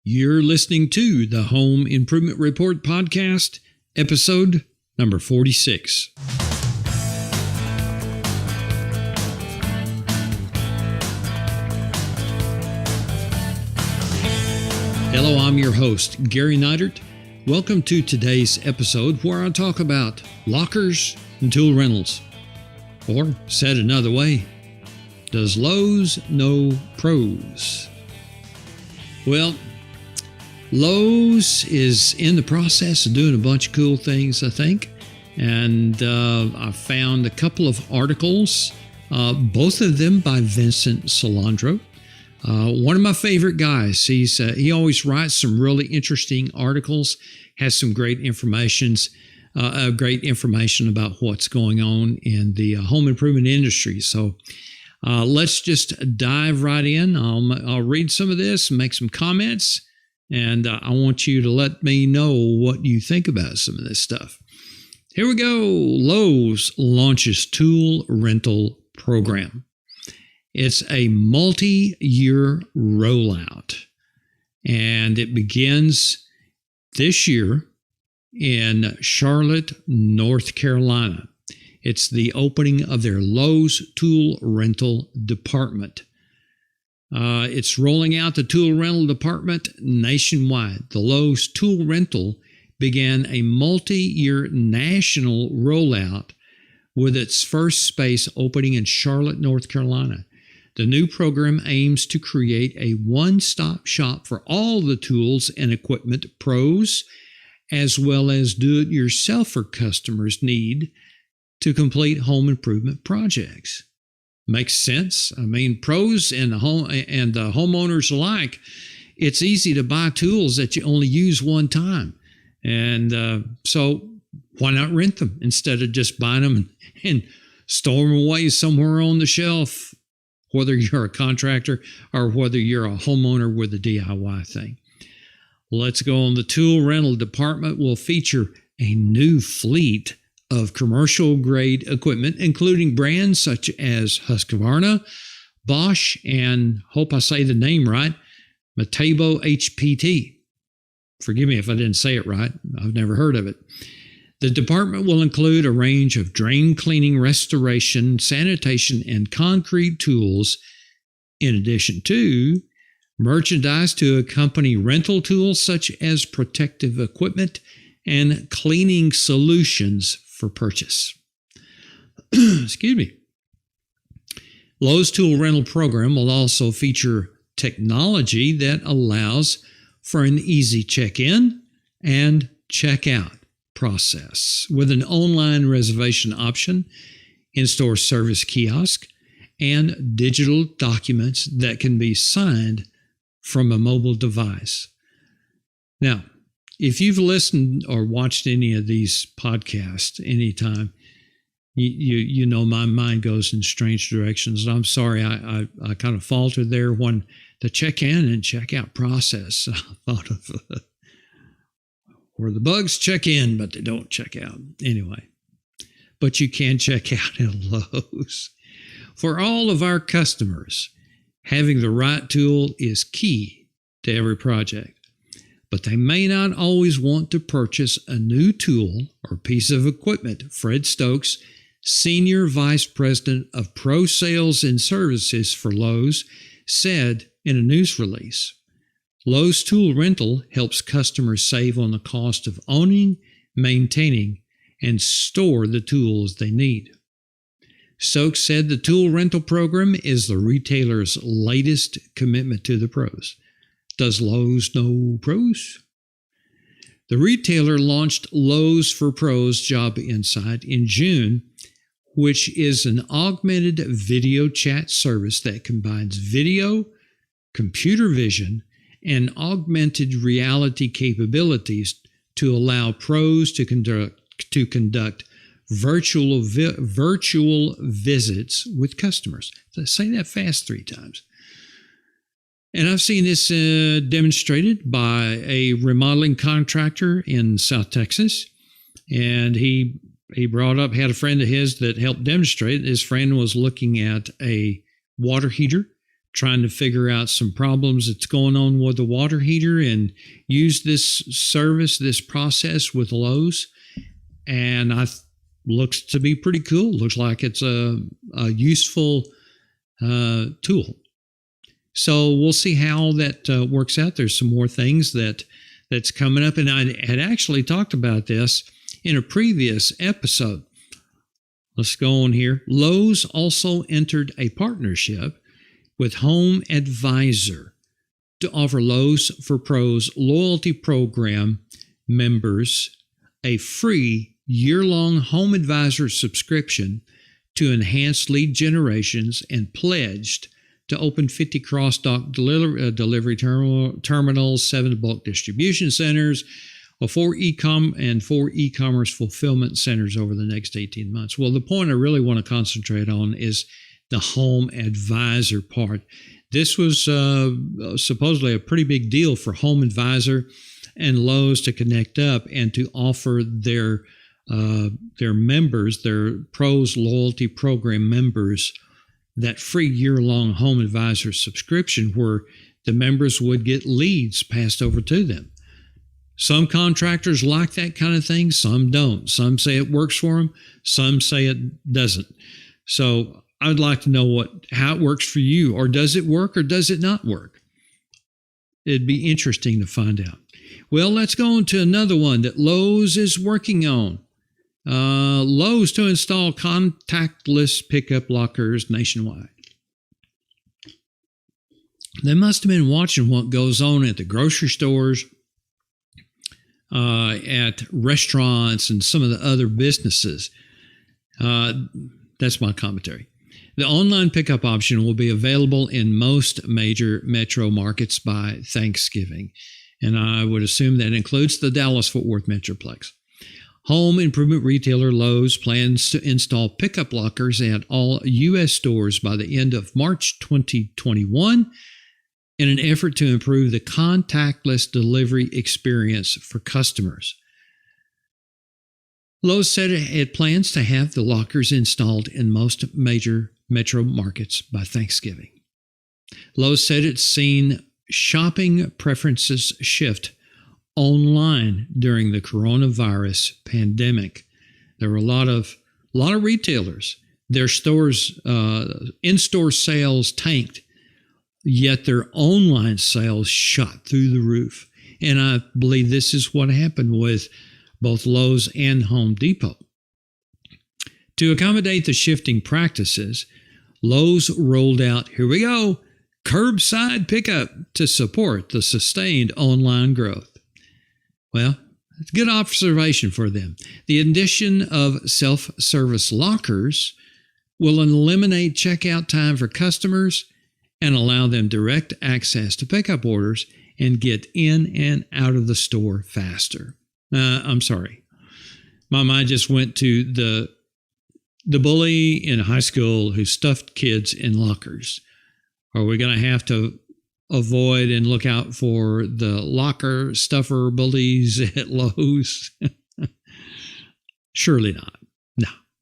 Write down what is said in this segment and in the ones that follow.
You're listening to the Home Improvement Report podcast, episode number 46. Hello, I'm your host, Gary Neidert. Welcome to today's episode where I talk about lockers and tool rentals. Or, said another way, does Lowe's know pros? Well, Lowe's is in the process of doing a bunch of cool things, I think. And I found a couple of articles, both of them by Vincent Solandro. One of my favorite guys. He always writes some really interesting articles, has some great information about what's going on in the home improvement industry. So let's just dive right in. I'll read some of this and make some comments. And I want you to let me know what you think about some of this stuff. Here we go. Lowe's launches tool rental program. It's a multi-year rollout, and it begins this year in Charlotte, North Carolina. It's the opening of their Lowe's tool rental department. It's rolling out the tool rental department nationwide. The Lowe's tool rental began a multi-year national rollout with its first space opening in Charlotte, North Carolina. The new program aims to create a one-stop shop for all the tools and equipment pros, as well as do-it-yourselfer customers need to complete home improvement projects. Makes sense. I mean, pros and the homeowners alike, it's easy to buy tools that you only use one time. And so why not rent them instead of just buying them and store them away somewhere on the shelf, whether you're a contractor or whether you're a homeowner with a DIY thing. Let's go on. The tool rental department will feature a new fleet of commercial-grade equipment, including brands such as Husqvarna, Bosch, and, hope I say the name right, Metabo HPT. Forgive me if I didn't say it right. I've never heard of it. The department will include a range of drain cleaning, restoration, sanitation, and concrete tools, in addition to merchandise to accompany rental tools such as protective equipment and cleaning solutions for purchase. Excuse me. Lowe's tool rental program will also feature technology that allows for an easy check-in and check-out process with an online reservation option, in-store service kiosk, and digital documents that can be signed from a mobile device. Now, if you've listened or watched any of these podcasts anytime, you know my mind goes in strange directions. And I'm sorry, I kind of faltered there when the check-in and check-out process. I thought of where the bugs check in, but they don't check out. Anyway, but you can check out at Lowe's. For all of our customers, having the right tool is key to every project. But they may not always want to purchase a new tool or piece of equipment. Fred Stokes, Senior Vice President of Pro Sales and Services for Lowe's, said in a news release, Lowe's Tool Rental helps customers save on the cost of owning, maintaining, and store the tools they need. Stokes said the tool rental program is the retailer's latest commitment to the pros. Does Lowe's know pros? The retailer launched Lowe's for Pros Job Insight in June, which is an augmented video chat service that combines video, computer vision, and augmented reality capabilities to allow pros to conduct virtual visits with customers. Say that fast 3 times. And I've seen this demonstrated by a remodeling contractor in South Texas. And he had a friend of his that helped demonstrate. His friend was looking at a water heater trying to figure out some problems that's going on with the water heater and use this service, this process with Lowe's. And looks to be pretty cool. Looks like it's a useful tool. So we'll see how that works out. There's some more things that's coming up. And I had actually talked about this in a previous episode. Let's go on here. Lowe's also entered a partnership with Home Advisor to offer Lowe's for Pros loyalty program members a free year-long Home Advisor subscription to enhance lead generations, and pledged to open 50 cross-dock delivery terminals, 7 bulk distribution centers, or 4 e-commerce fulfillment centers over the next 18 months. Well, the point I really want to concentrate on is the Home Advisor part. This was supposedly a pretty big deal for Home Advisor and Lowe's to connect up and to offer their members, their Pros Loyalty Program members, that free year-long Home Advisor subscription where the members would get leads passed over to them. Some contractors like that kind of thing. Some don't. Some say it works for them. Some say it doesn't. So I'd like to know how it works for you. Or does it work or does it not work? It'd be interesting to find out. Well, let's go on to another one that Lowe's is working on. Lowe's to install contactless pickup lockers nationwide. They must have been watching what goes on at the grocery stores, at restaurants, and some of the other businesses. That's my commentary. The online pickup option will be available in most major metro markets by Thanksgiving, and I would assume that includes the Dallas-Fort Worth Metroplex. Home improvement retailer Lowe's plans to install pickup lockers at all U.S. stores by the end of March 2021 in an effort to improve the contactless delivery experience for customers. Lowe's said it plans to have the lockers installed in most major metro markets by Thanksgiving. Lowe's said it's seen shopping preferences shift online during the coronavirus pandemic. There were a lot of retailers. Their stores, in-store sales tanked, yet their online sales shot through the roof. And I believe this is what happened with both Lowe's and Home Depot. To accommodate the shifting practices, Lowe's rolled out, here we go, curbside pickup to support the sustained online growth. Well, it's a good observation for them. The addition of self-service lockers will eliminate checkout time for customers and allow them direct access to pickup orders and get in and out of the store faster. I'm sorry. My mind just went to the bully in high school who stuffed kids in lockers. Are we going to have to avoid and look out for the locker stuffer bullies at Lowe's? Surely not.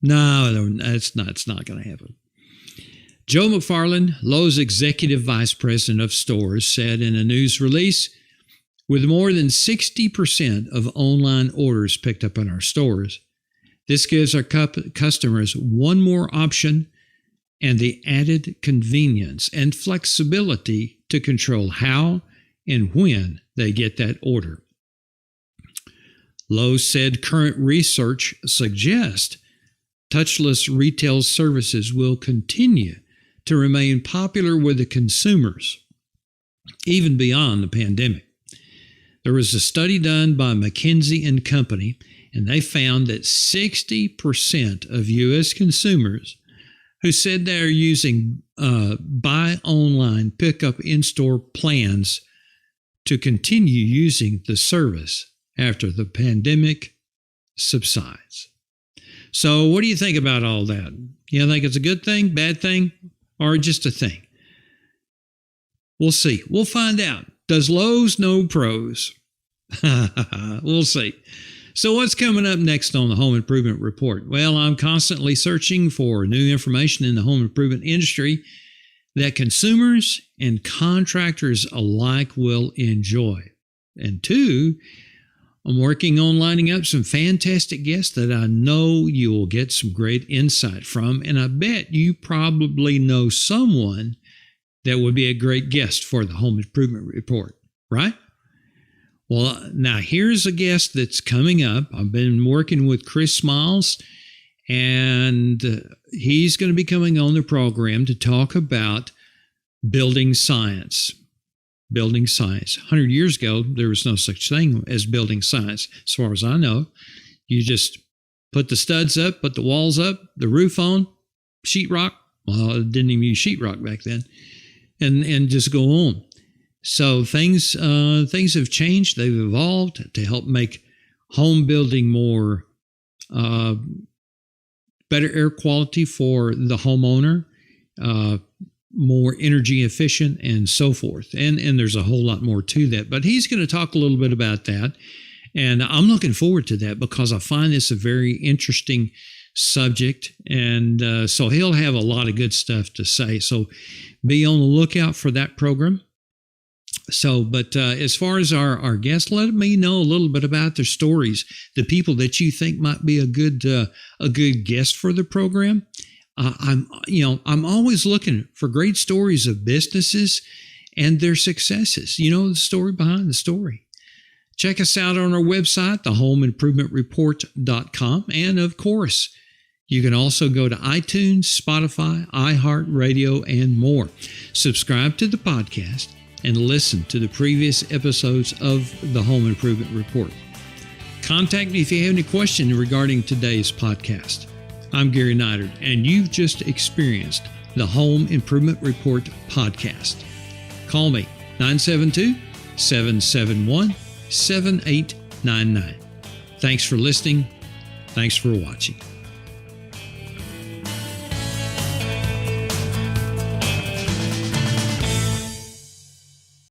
No, it's not going to happen. Joe McFarland, Lowe's Executive Vice President of Stores, said in a news release, with more than 60% of online orders picked up in our stores, this gives our customers one more option and the added convenience and flexibility to control how and when they get that order. Lowe's said current research suggests touchless retail services will continue to remain popular with the consumers, even beyond the pandemic. There was a study done by McKinsey & Company, and they found that 60% of U.S. consumers who said they're using buy online, pick up in-store plans to continue using the service after the pandemic subsides. So what do you think about all that? You think it's a good thing, bad thing, or just a thing? We'll see. We'll find out. Does Lowe's know pros? We'll see. So what's coming up next on the Home Improvement Report? Well, I'm constantly searching for new information in the home improvement industry. that consumers and contractors alike will enjoy. And two, I'm working on lining up some fantastic guests that I know you will get some great insight from. And I bet you probably know someone that would be a great guest for the Home Improvement Report, right? Well, now here's a guest that's coming up. I've been working with Chris Miles, and he's going to be coming on the program to talk about building science. Building science. 100 years ago, there was no such thing as building science, as far as I know. You just put the studs up, put the walls up, the roof on, sheetrock. Well, it didn't even use sheetrock back then, and just go on. So things have changed. They've evolved to help make home building more better air quality for the homeowner, more energy efficient, and so forth. And there's a whole lot more to that. But he's going to talk a little bit about that. And I'm looking forward to that because I find this a very interesting subject. And so he'll have a lot of good stuff to say. So be on the lookout for that program. So, but as far as our guests, let me know a little bit about their stories, the people that you think might be a good guest for the program. I'm always looking for great stories of businesses and their successes. The story behind the story. Check us out on our website, thehomeimprovementreport.com. And of course, you can also go to iTunes, Spotify, iHeartRadio, and more. Subscribe to the podcast and listen to the previous episodes of the Home Improvement Report. Contact me if you have any questions regarding today's podcast. I'm Gary Neidert, and you've just experienced the Home Improvement Report podcast. Call me, 972-771-7899. Thanks for listening. Thanks for watching.